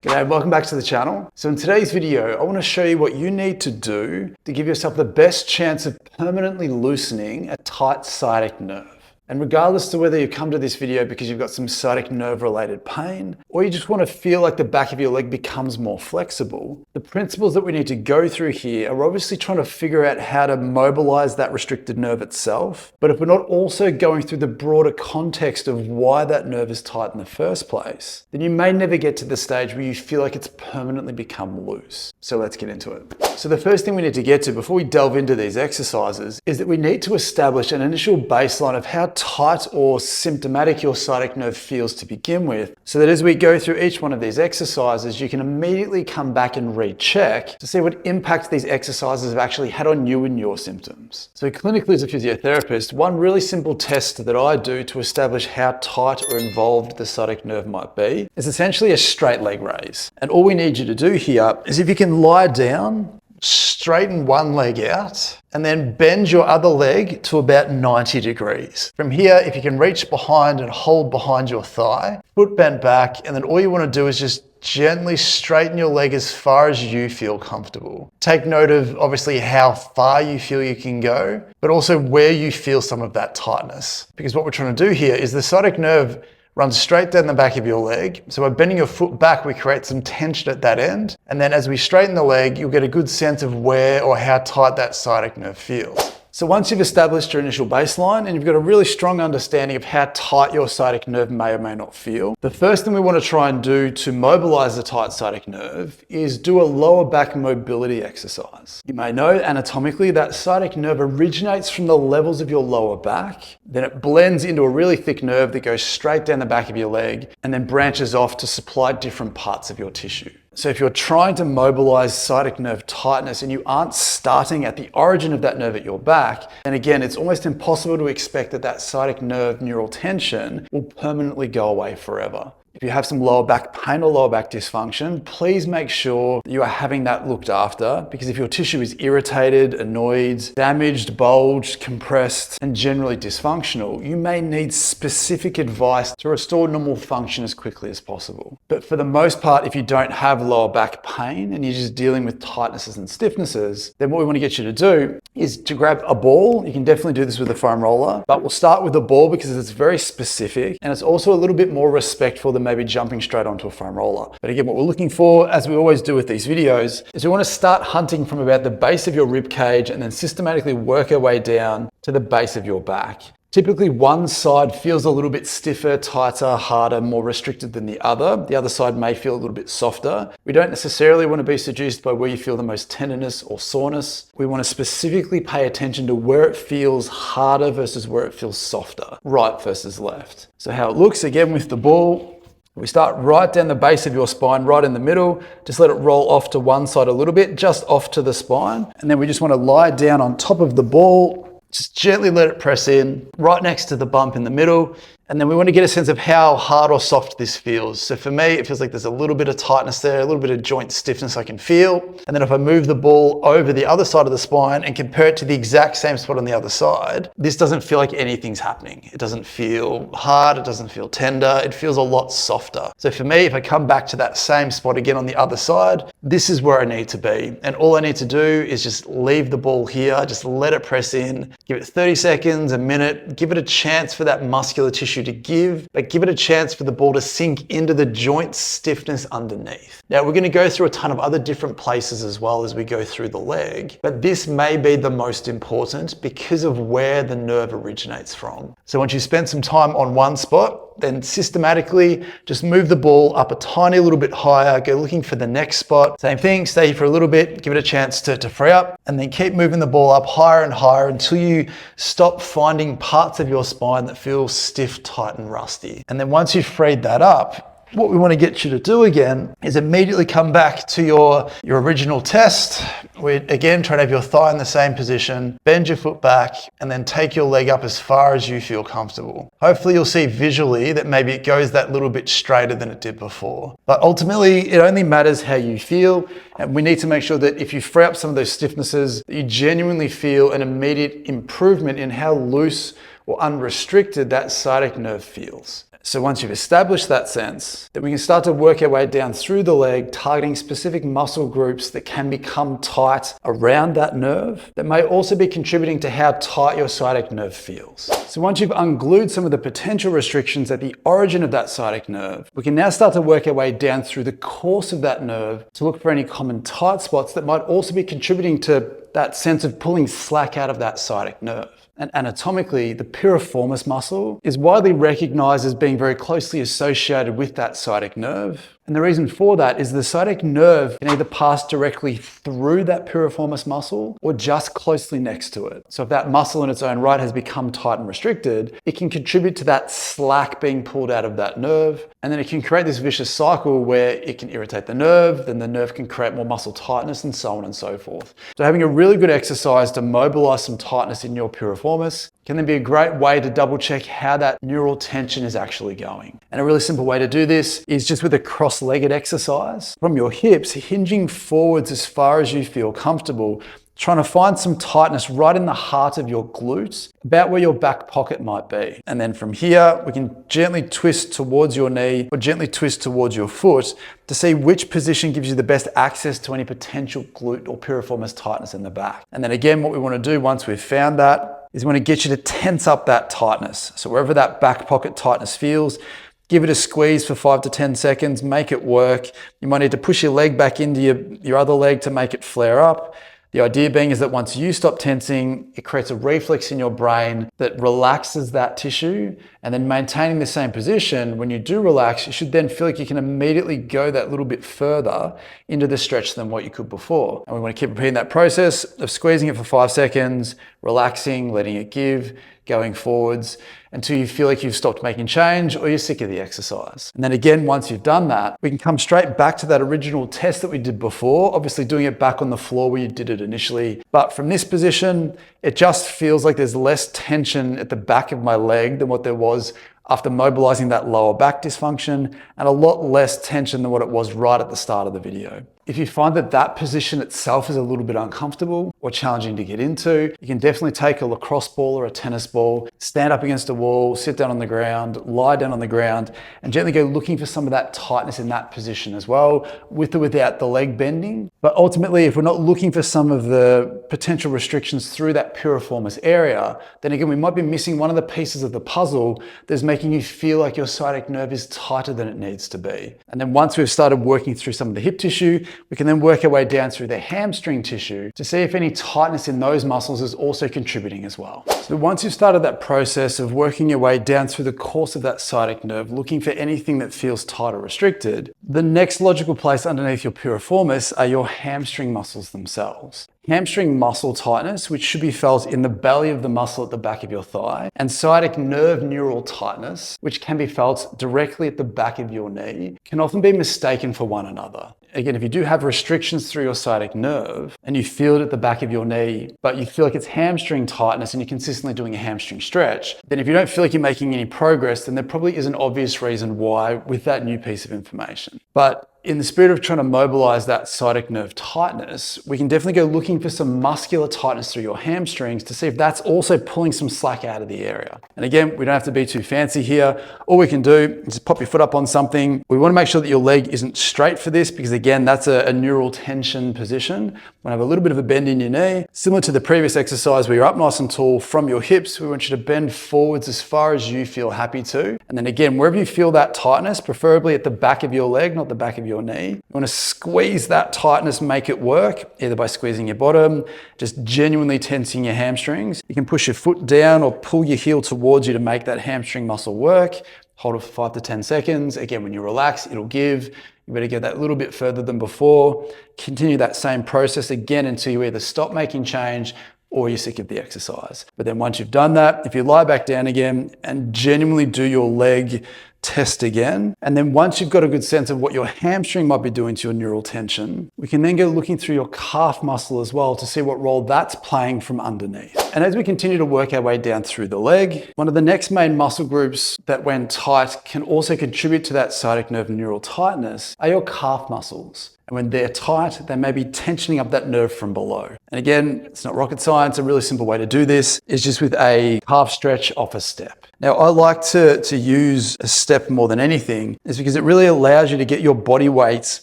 G'day, welcome back to the channel. So in today's video, I want to show you what you need to do to give yourself the best chance of permanently loosening a tight sciatic nerve. And regardless of whether you come to this video because you've got some sciatic nerve related pain, or you just want to feel like the back of your leg becomes more flexible, the principles that we need to go through here are obviously trying to figure out how to mobilize that restricted nerve itself. But if we're not also going through the broader context of why that nerve is tight in the first place, then you may never get to the stage where you feel like it's permanently become loose. So let's get into it. So the first thing we need to get to before we delve into these exercises is that we need to establish an initial baseline of how tight or symptomatic your sciatic nerve feels to begin with, so that as we go through each one of these exercises, you can immediately come back and recheck to see what impact these exercises have actually had on you and your symptoms. So clinically as a physiotherapist, one really simple test that I do to establish how tight or involved the sciatic nerve might be is essentially a straight leg raise. And all we need you to do here is if you can lie down, straighten one leg out, and then bend your other leg to about 90 degrees. From here, if you can reach behind and hold behind your thigh, foot bent back, and then all you want to do is just gently straighten your leg as far as you feel comfortable. Take note of obviously how far you feel you can go, but also where you feel some of that tightness. Because what we're trying to do here is the sciatic nerve runs straight down the back of your leg. So by bending your foot back, we create some tension at that end. And then as we straighten the leg, you'll get a good sense of where or how tight that sciatic nerve feels. So once you've established your initial baseline and you've got a really strong understanding of how tight your sciatic nerve may or may not feel, the first thing we want to try and do to mobilize the tight sciatic nerve is do a lower back mobility exercise. You may know anatomically that sciatic nerve originates from the levels of your lower back, then it blends into a really thick nerve that goes straight down the back of your leg and then branches off to supply different parts of your tissue. So if you're trying to mobilize sciatic nerve tightness and you aren't starting at the origin of that nerve at your back, then again, it's almost impossible to expect that that sciatic nerve neural tension will permanently go away forever. If you have some lower back pain or lower back dysfunction, please make sure that you are having that looked after, because if your tissue is irritated, annoyed, damaged, bulged, compressed, and generally dysfunctional, you may need specific advice to restore normal function as quickly as possible. But for the most part, if you don't have lower back pain and you're just dealing with tightnesses and stiffnesses, then what we want to get you to do is to grab a ball. You can definitely do this with a foam roller, but we'll start with the ball because it's very specific and it's also a little bit more respectful than maybe jumping straight onto a foam roller. But again, what we're looking for, as we always do with these videos, is we want to start hunting from about the base of your rib cage and then systematically work our way down to the base of your back. Typically one side feels a little bit stiffer, tighter, harder, more restricted than the other. The other side may feel a little bit softer. We don't necessarily want to be seduced by where you feel the most tenderness or soreness. We want to specifically pay attention to where it feels harder versus where it feels softer, right versus left. So how it looks again with the ball, we start right down the base of your spine, right in the middle. Just let it roll off to one side a little bit, just off to the spine. And then we just want to lie down on top of the ball. Just gently let it press in, right next to the bump in the middle. And then we want to get a sense of how hard or soft this feels. So for me, it feels like there's a little bit of tightness there, a little bit of joint stiffness I can feel. And then if I move the ball over the other side of the spine and compare it to the exact same spot on the other side, this doesn't feel like anything's happening. It doesn't feel hard, it doesn't feel tender, it feels a lot softer. So for me, if I come back to that same spot again on the other side, this is where I need to be. And all I need to do is just leave the ball here, just let it press in, give it 30 seconds, a minute, give it a chance for that muscular tissue to give, but give it a chance for the ball to sink into the joint stiffness underneath. Now we're going to go through a ton of other different places as well as we go through the leg, but this may be the most important because of where the nerve originates from. So once you spend some time on one spot, then systematically just move the ball up a tiny little bit higher, go looking for the next spot. Same thing, stay here for a little bit, give it a chance to free up, and then keep moving the ball up higher and higher until you stop finding parts of your spine that feel stiff, tight, and rusty. And then once you've freed that up, what we want to get you to do again is immediately come back to your original test. We again try to have your thigh in the same position, bend your foot back, and then take your leg up as far as you feel comfortable. Hopefully you'll see visually that maybe it goes that little bit straighter than it did before. But ultimately, it only matters how you feel, and we need to make sure that if you free up some of those stiffnesses, that you genuinely feel an immediate improvement in how loose or unrestricted that sciatic nerve feels. So once you've established that sense, then we can start to work our way down through the leg, targeting specific muscle groups that can become tight around that nerve that may also be contributing to how tight your sciatic nerve feels. So once you've unglued some of the potential restrictions at the origin of that sciatic nerve, we can now start to work our way down through the course of that nerve to look for any common tight spots that might also be contributing to that sense of pulling slack out of that sciatic nerve. And anatomically, the piriformis muscle is widely recognized as being very closely associated with that sciatic nerve. And the reason for that is the sciatic nerve can either pass directly through that piriformis muscle or just closely next to it. So if that muscle in its own right has become tight and restricted, it can contribute to that slack being pulled out of that nerve. And then it can create this vicious cycle where it can irritate the nerve, then the nerve can create more muscle tightness, and so on and so forth. So having a really good exercise to mobilize some tightness in your piriformis can then be a great way to double check how that neural tension is actually going. And a really simple way to do this is just with a cross-legged exercise. From your hips, hinging forwards as far as you feel comfortable, trying to find some tightness right in the heart of your glutes, about where your back pocket might be. And then from here, we can gently twist towards your knee or gently twist towards your foot to see which position gives you the best access to any potential glute or piriformis tightness in the back. And then again, what we want to do once we've found that is we want to get you to tense up that tightness. So wherever that back pocket tightness feels, give it a squeeze for 5 to 10 seconds, make it work. You might need to push your leg back into your other leg to make it flare up. The idea being is that once you stop tensing, it creates a reflex in your brain that relaxes that tissue, and then maintaining the same position, when you do relax, you should then feel like you can immediately go that little bit further into the stretch than what you could before. And we want to keep repeating that process of squeezing it for 5 seconds, relaxing, letting it give, going forwards until you feel like you've stopped making change or you're sick of the exercise. And then again, once you've done that, we can come straight back to that original test that we did before, obviously doing it back on the floor where you did it initially. But from this position, it just feels like there's less tension at the back of my leg than what there was after mobilizing that lower back dysfunction, and a lot less tension than what it was right at the start of the video. If you find that that position itself is a little bit uncomfortable or challenging to get into, you can definitely take a lacrosse ball or a tennis ball, stand up against a wall, sit down on the ground, lie down on the ground, and gently go looking for some of that tightness in that position as well, with or without the leg bending. But ultimately, if we're not looking for some of the potential restrictions through that piriformis area, then again, we might be missing one of the pieces of the puzzle that's making you feel like your sciatic nerve is tighter than it needs to be. And then once we've started working through some of the hip tissue, we can then work our way down through the hamstring tissue to see if any tightness in those muscles is also contributing as well. So once you've started that process of working your way down through the course of that sciatic nerve, looking for anything that feels tight or restricted, the next logical place underneath your piriformis are your hamstring muscles themselves. Hamstring muscle tightness, which should be felt in the belly of the muscle at the back of your thigh, and sciatic nerve neural tightness, which can be felt directly at the back of your knee, can often be mistaken for one another. Again, if you do have restrictions through your sciatic nerve and you feel it at the back of your knee, but you feel like it's hamstring tightness and you're consistently doing a hamstring stretch, then if you don't feel like you're making any progress, then there probably is an obvious reason why with that new piece of information. But in the spirit of trying to mobilize that sciatic nerve tightness, we can definitely go looking for some muscular tightness through your hamstrings to see if that's also pulling some slack out of the area. And again, we don't have to be too fancy here. All we can do is just pop your foot up on something. We want to make sure that your leg isn't straight for this, because again, that's a neural tension position. We want to have a little bit of a bend in your knee. Similar to the previous exercise where you're up nice and tall from your hips, we want you to bend forwards as far as you feel happy to. And then again, wherever you feel that tightness, preferably at the back of your leg, not the back of your knee, you want to squeeze that tightness, make it work, either by squeezing your bottom, just genuinely tensing your hamstrings. You can push your foot down or pull your heel towards you to make that hamstring muscle work. Hold it for 5 to 10 seconds. Again, when you relax, it'll give. You better go that little bit further than before. Continue that same process again until you either stop making change or you're sick of the exercise. But then once you've done that, if you lie back down again and genuinely do your leg test again, and then once you've got a good sense of what your hamstring might be doing to your neural tension, we can then go looking through your calf muscle as well to see what role that's playing from underneath. And as we continue to work our way down through the leg, one of the next main muscle groups that when tight can also contribute to that sciatic nerve neural tightness are your calf muscles. And when they're tight, they may be tensioning up that nerve from below. And again, it's not rocket science. A really simple way to do this is just with a calf stretch off a step. Now, I like to use a step more than anything is because it really allows you to get your body weight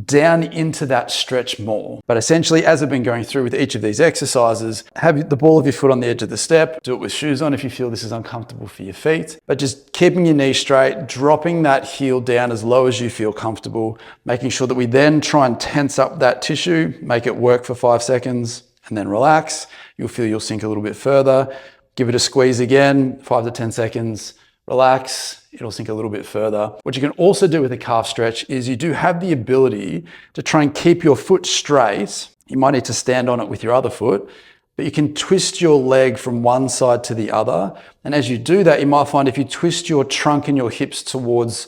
down into that stretch more. But essentially, as I've been going through with each of these exercises, have the ball of your foot on the edge of the step, do it with shoes on if you feel this is uncomfortable for your feet, but just keeping your knee straight, dropping that heel down as low as you feel comfortable, making sure that we then try and tense up that tissue, make it work for 5 seconds, and then relax. You'll feel you'll sink a little bit further. Give it a squeeze again, 5 to 10 seconds, relax, it'll sink a little bit further. What you can also do with a calf stretch is you do have the ability to try and keep your foot straight. You might need to stand on it with your other foot, but you can twist your leg from one side to the other. And as you do that, you might find if you twist your trunk and your hips towards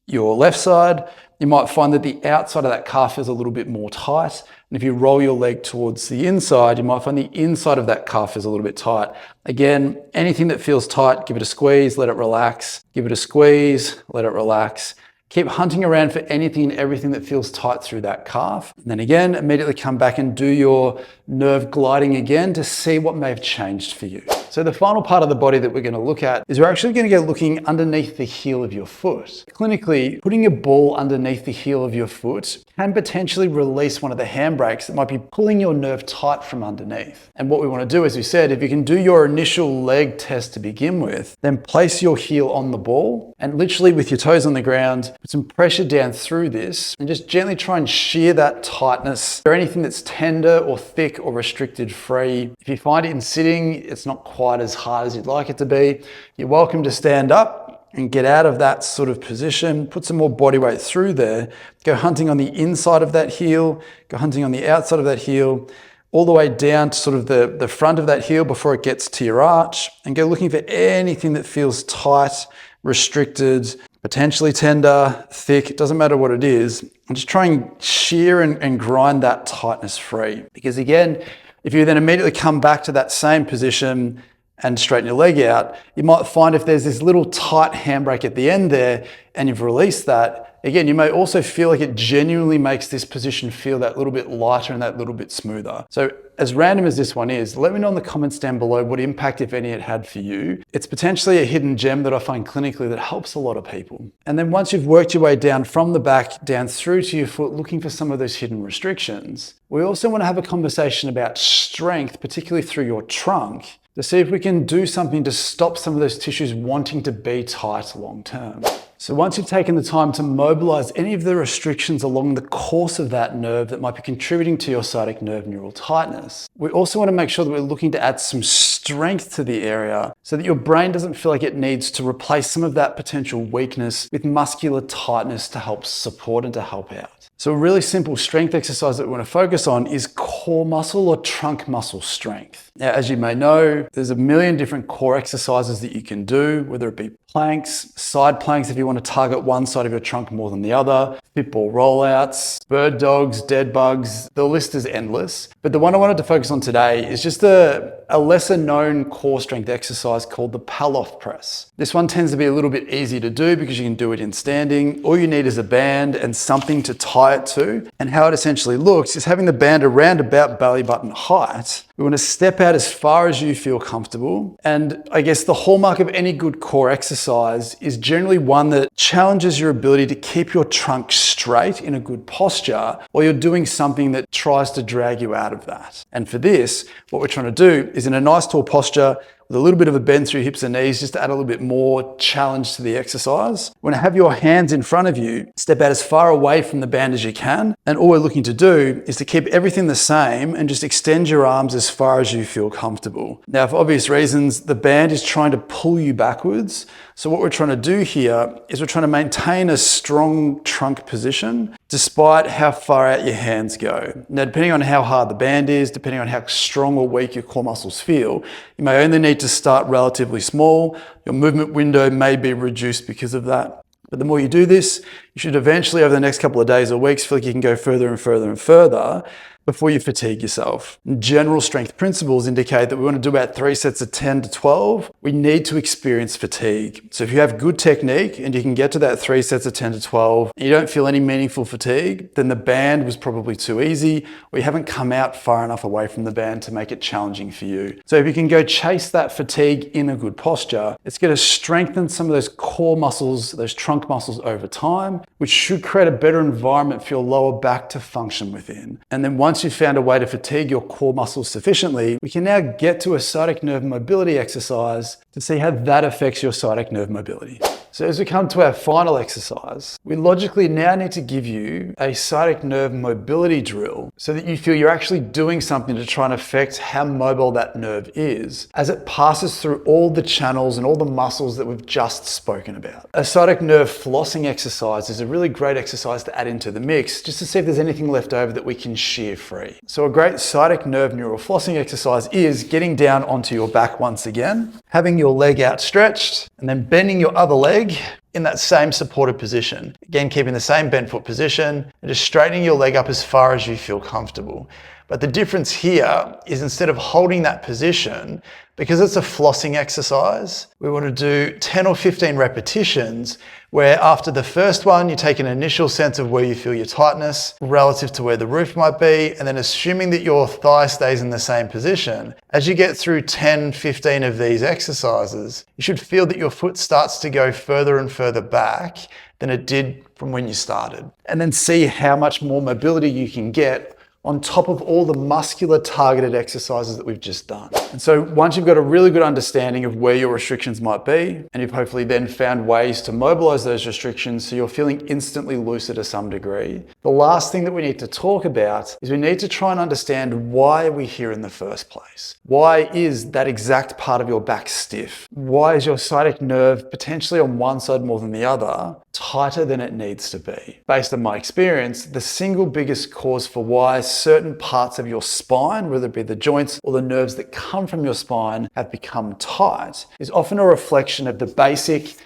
your left side, you might find that the outside of that calf is a little bit more tight. And if you roll your leg towards the inside, you might find the inside of that calf is a little bit tight. Again, anything that feels tight, give it a squeeze, let it relax. Give it a squeeze, let it relax. Keep hunting around for anything and everything that feels tight through that calf. And then again, immediately come back and do your nerve gliding again to see what may have changed for you. So the final part of the body that we're going to look at is we're actually going to go looking underneath the heel of your foot. Clinically, putting a ball underneath the heel of your foot can potentially release one of the handbrakes that might be pulling your nerve tight from underneath. And what we want to do, as we said, if you can do your initial leg test to begin with, then place your heel on the ball and literally with your toes on the ground, put some pressure down through this and just gently try and shear that tightness or anything that's tender or thick or restricted free. If you find it in sitting, it's not quite as hard as you'd like it to be, you're welcome to stand up and get out of that sort of position, put some more body weight through there, go hunting on the inside of that heel, go hunting on the outside of that heel, all the way down to sort of the front of that heel before it gets to your arch, and go looking for anything that feels tight, restricted, potentially tender, thick, it doesn't matter what it is, and just try and shear and grind that tightness free. Because again, if you then immediately come back to that same position and straighten your leg out, you might find if there's this little tight handbrake at the end there and you've released that, again, you may also feel like it genuinely makes this position feel that little bit lighter and that little bit smoother. So as random as this one is, let me know in the comments down below what impact, if any, it had for you. It's potentially a hidden gem that I find clinically that helps a lot of people. And then once you've worked your way down from the back, down through to your foot, looking for some of those hidden restrictions, we also want to have a conversation about strength, particularly through your trunk, to see if we can do something to stop some of those tissues wanting to be tight long term. So once you've taken the time to mobilize any of the restrictions along the course of that nerve that might be contributing to your sciatic nerve neural tightness, we also want to make sure that we're looking to add some strength to the area so that your brain doesn't feel like it needs to replace some of that potential weakness with muscular tightness to help support and to help out. So a really simple strength exercise that we want to focus on is core muscle or trunk muscle strength. Now, as you may know, there's a million different core exercises that you can do, whether it be planks, side planks if you want to target one side of your trunk more than the other, football rollouts, bird dogs, dead bugs, the list is endless. But the one I wanted to focus on today is just a lesser known core strength exercise called the Pallof press. This one tends to be a little bit easy to do because you can do it in standing. All you need is a band and something to tie it to. And how it essentially looks is having the band around about belly button height. We want to step out as far as you feel comfortable. And I guess the hallmark of any good core exercise is generally one that challenges your ability to keep your trunk straight in a good posture while you're doing something that tries to drag you out of that. And for this, what we're trying to do is in a nice tall posture with a little bit of a bend through hips and knees just to add a little bit more challenge to the exercise. When you have your hands in front of you, step out as far away from the band as you can. And all we're looking to do is to keep everything the same and just extend your arms as far as you feel comfortable. Now, for obvious reasons, the band is trying to pull you backwards. So what we're trying to do here is we're trying to maintain a strong trunk position despite how far out your hands go. Now, depending on how hard the band is, depending on how strong or weak your core muscles feel, you may only need to start relatively small. Your movement window may be reduced because of that. But the more you do this, You should eventually, over the next couple of days or weeks, feel like you can go further and further and further before you fatigue yourself. General strength principles indicate that we want to do about 3 sets of 10 to 12. We need to experience fatigue. So if you have good technique and you can get to that 3 sets of 10 to 12, and you don't feel any meaningful fatigue, then the band was probably too easy, or you haven't come out far enough away from the band to make it challenging for you. So if you can go chase that fatigue in a good posture, it's going to strengthen some of those core muscles, those trunk muscles over time, which should create a better environment for your lower back to function within. And then once you've found a way to fatigue your core muscles sufficiently, we can now get to a sciatic nerve mobility exercise to see how that affects your sciatic nerve mobility. So as we come to our final exercise, we logically now need to give you a sciatic nerve mobility drill so that you feel you're actually doing something to try and affect how mobile that nerve is as it passes through all the channels and all the muscles that we've just spoken about. A sciatic nerve flossing exercise is a really great exercise to add into the mix just to see if there's anything left over that we can shear free. So a great sciatic nerve neural flossing exercise is getting down onto your back once again, having your leg outstretched, and then bending your other leg in that same supported position. Again, keeping the same bent foot position and just straightening your leg up as far as you feel comfortable. But the difference here is instead of holding that position, because it's a flossing exercise, we want to do 10 or 15 repetitions where after the first one, you take an initial sense of where you feel your tightness relative to where the roof might be, and then assuming that your thigh stays in the same position. As you get through 10, 15 of these exercises, you should feel that your foot starts to go further and further back than it did from when you started. And then see how much more mobility you can get on top of all the muscular targeted exercises that we've just done. And so once you've got a really good understanding of where your restrictions might be, and you've hopefully then found ways to mobilize those restrictions so you're feeling instantly looser to some degree, the last thing that we need to talk about is we need to try and understand why we're here in the first place. Why is that exact part of your back stiff? Why is your sciatic nerve potentially on one side more than the other tighter than it needs to be? Based on my experience, the single biggest cause for why certain parts of your spine, whether it be the joints or the nerves that come from your spine, have become tight is often a reflection of the basic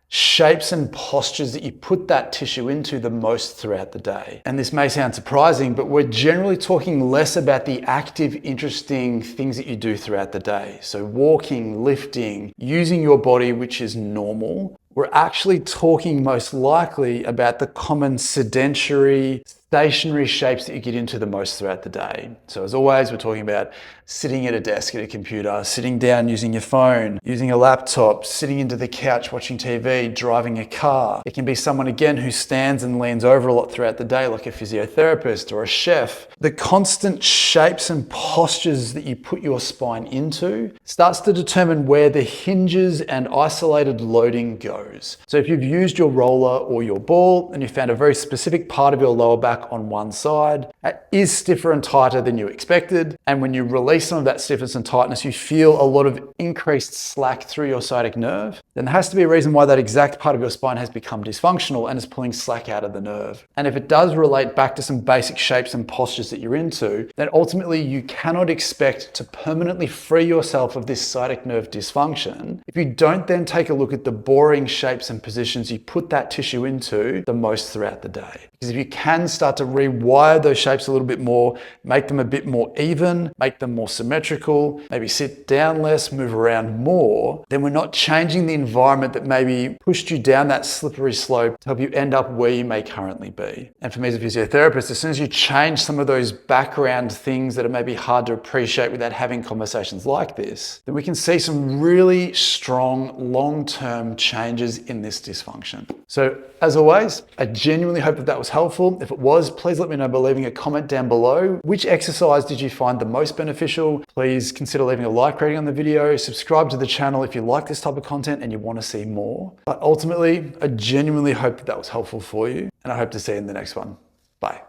shapes and postures that you put that tissue into the most throughout the day. And this may sound surprising, but we're generally talking less about the active, interesting things that you do throughout the day. So walking, lifting, using your body, which is normal. We're actually talking most likely about the common sedentary, stationary shapes that you get into the most throughout the day. So as always, we're talking about sitting at a desk at a computer, sitting down using your phone, using a laptop, sitting into the couch watching TV, driving a car. It can be someone again who stands and leans over a lot throughout the day, like a physiotherapist or a chef. The constant shapes and postures that you put your spine into starts to determine where the hinges and isolated loading goes. So if you've used your roller or your ball and you found a very specific part of your lower back on one side, that is stiffer and tighter than you expected. And when you release some of that stiffness and tightness, you feel a lot of increased slack through your sciatic nerve, then there has to be a reason why that exact part of your spine has become dysfunctional and is pulling slack out of the nerve. And if it does relate back to some basic shapes and postures that you're into, then ultimately you cannot expect to permanently free yourself of this sciatic nerve dysfunction if you don't then take a look at the boring shapes and positions you put that tissue into the most throughout the day. Because if you can start to rewire those shapes a little bit more, make them a bit more even, make them more symmetrical, maybe sit down less, move around more, then we're not changing the environment that maybe pushed you down that slippery slope to help you end up where you may currently be. And for me as a physiotherapist, as soon as you change some of those background things that are maybe hard to appreciate without having conversations like this, then we can see some really strong long-term changes in this dysfunction. So as always, I genuinely hope that was helpful. If it was, please let me know by leaving a comment down below. Which exercise did you find the most beneficial? Please consider leaving a like rating on the video, subscribe to the channel if you like this type of content and you want to see more. But ultimately, I genuinely hope that was helpful for you, and I hope to see you in the next one. Bye.